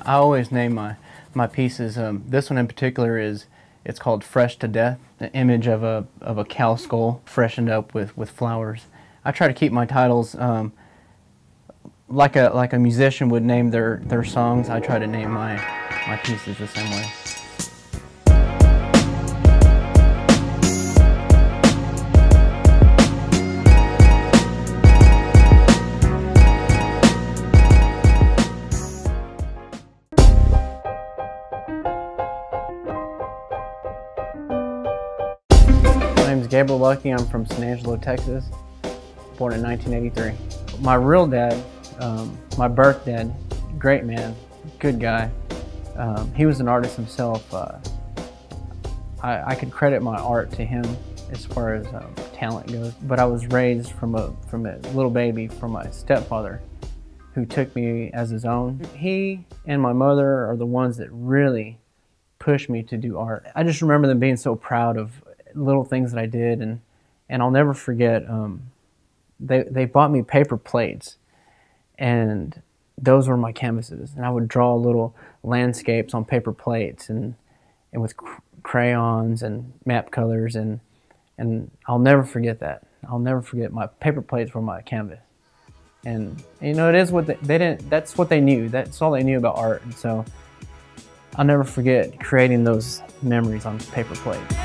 I always name my pieces. This one in particular it's called Fresh to Death, the image of a cow skull freshened up with flowers. I try to keep my titles like a musician would name their songs. I try to name my pieces the same way. My name is Gabriel Luckey. I'm from San Angelo, Texas, born in 1983. My real dad, my birth dad, great man, good guy. He was an artist himself. I could credit my art to him as far as talent goes, but I was raised from a little baby from my stepfather, who took me as his own. He and my mother are the ones that really pushed me to do art. I just remember them being so proud of little things that I did, and I'll never forget, they bought me paper plates, and those were my canvases, and I would draw little landscapes on paper plates and with crayons and map colors, and I'll never forget that. I'll never forget my paper plates were my canvas. And you know, it is what they didn't, that's what they knew. That's all they knew about art. And so I'll never forget creating those memories on paper plates.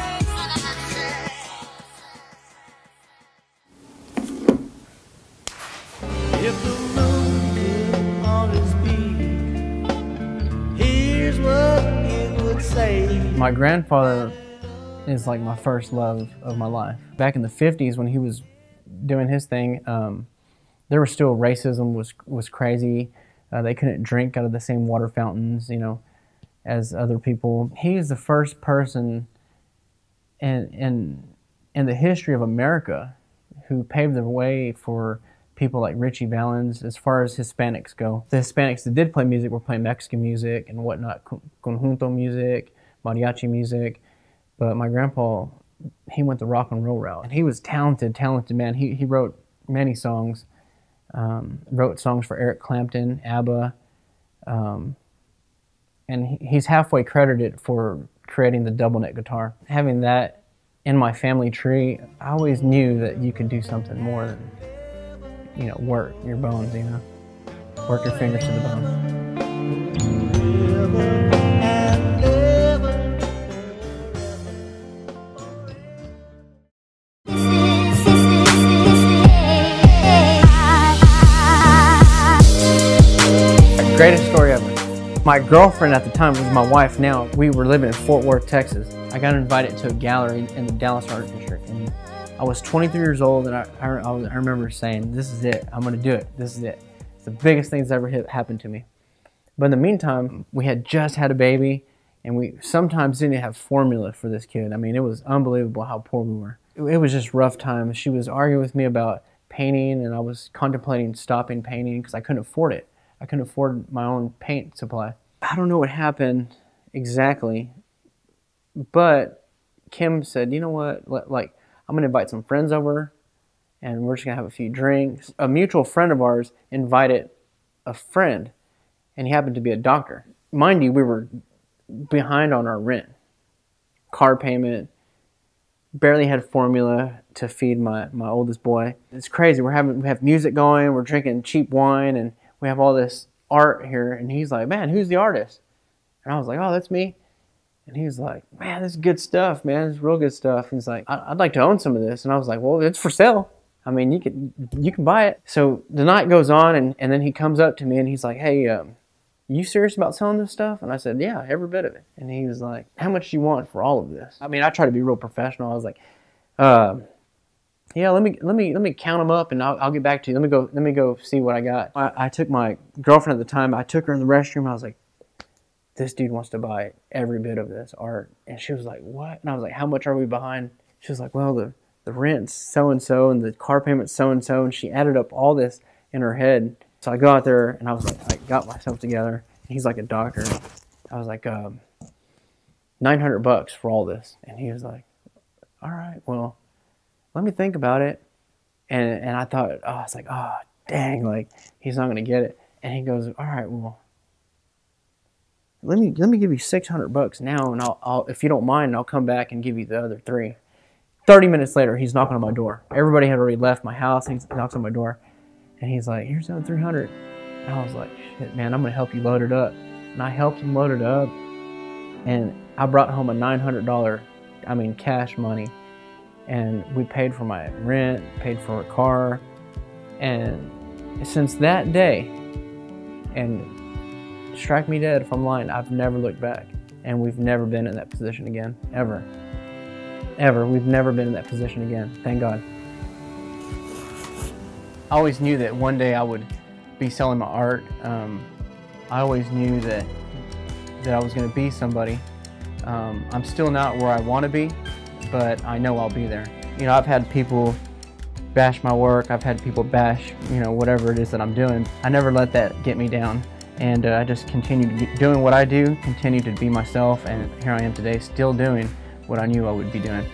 If the moon could always speak, here's what it would say. My grandfather is like my first love of my life. Back in the 50s when he was doing his thing, there was still racism was crazy. They couldn't drink out of the same water fountains, you know, as other people. He is the first person in the history of America who paved the way for people like Richie Valens as far as Hispanics go. The Hispanics that did play music were playing Mexican music and whatnot, conjunto music, mariachi music. But my grandpa, he went the rock and roll route. And he was talented man. He wrote many songs. Wrote songs for Eric Clapton, ABBA, and he's halfway credited for creating the double neck guitar. Having that in my family tree, I always knew that you could do something more than, you know, work your bones, you know, work your fingers to the bone. Greatest story ever. My girlfriend at the time was my wife now. We were living in Fort Worth, Texas. I got invited to a gallery in the Dallas Art District, and I was 23 years old, and I remember saying, this is it, I'm gonna do it, this is it. It's the biggest thing that's ever happened to me. But in the meantime, we had just had a baby, and we sometimes didn't have formula for this kid. I mean, it was unbelievable how poor we were. It was just rough times. She was arguing with me about painting, and I was contemplating stopping painting because I couldn't afford it. I couldn't afford my own paint supply. I don't know what happened exactly, but Kim said, you know what, like, I'm gonna invite some friends over and we're just gonna have a few drinks. A mutual friend of ours invited a friend, and he happened to be a doctor. Mind you, we were behind on our rent, car payment, barely had formula to feed my oldest boy. It's crazy, we have music going, we're drinking cheap wine, and we have all this art here, and he's like, man, who's the artist? And I was like, oh, that's me. And he was like, man, this is good stuff, man. It's real good stuff. And he's like, I'd like to own some of this. And I was like, well, it's for sale. I mean, you can buy it. So the night goes on, and then he comes up to me, and he's like, hey, you serious about selling this stuff? And I said, yeah, every bit of it. And he was like, how much do you want for all of this? I mean, I try to be real professional. I was like, yeah, let me count them up, and I'll get back to you. Let me go see what I got. I took my girlfriend at the time. I took her in the restroom. I was like, this dude wants to buy every bit of this art. And she was like, what? And I was like, how much are we behind? She was like, well, the rent's so-and-so, and the car payment's so-and-so. And she added up all this in her head. So I go out there, and I was like, I got myself together. He's like a doctor. I was like, $900 for all this. And he was like, all right, well, let me think about it. And I thought, oh, I was like, oh, dang, like, he's not going to get it. And he goes, all right, well, let me give you 600 bucks now, and I'll if you don't mind, I'll come back and give you the other 3. 30 minutes later, he's knocking on my door. Everybody had already left my house. He knocks on my door, and he's like, "Here's the other 300." And I was like, "Shit, man, I'm gonna help you load it up." And I helped him load it up, and I brought home a $900, cash money, and we paid for my rent, paid for a car, and since that day, and strike me dead if I'm lying, I've never looked back, and we've never been in that position again, ever. We've never been in that position again, thank God. I always knew that one day I would be selling my art. I always knew that I was going to be somebody. I'm still not where I want to be, but I know I'll be there. You know, I've had people bash my work. I've had people bash, whatever it is that I'm doing. I never let that get me down, and I just continued doing what I do, continued to be myself, and here I am today, still doing what I knew I would be doing.